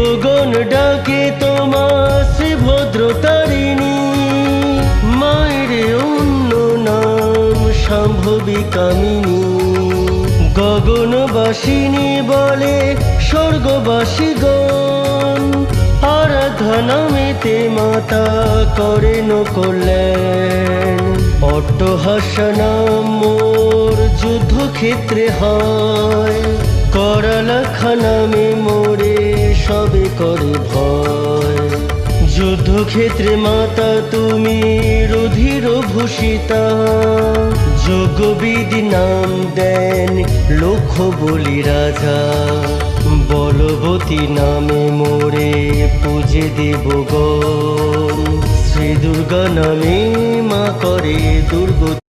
দেবগণ ডাকে তোমার শ্রীভদ্রতারিণী, মায়ের অন্য নাম শাম্ভবী কামিনী। গগনবাসিনী বলে স্বর্গবাসীগণ, আরাধ্যা নামেতে মাতা করেন কল্যাণ। অট্টহাস্য নাম মোর যুদ্ধক্ষেত্রে হয়, করালাখা নামে মোরে সবে করে ভয়। যুদ্ধক্ষেত্রে মাতা তুমি রুধির ভূষিতা, যজ্ঞবিধি নাম দেন লক্ষ বলি রাজা। বলবতী নামে মোরে পূজে দেবগণ, শ্রী দুর্গা নামে মা করে দুর্গতি।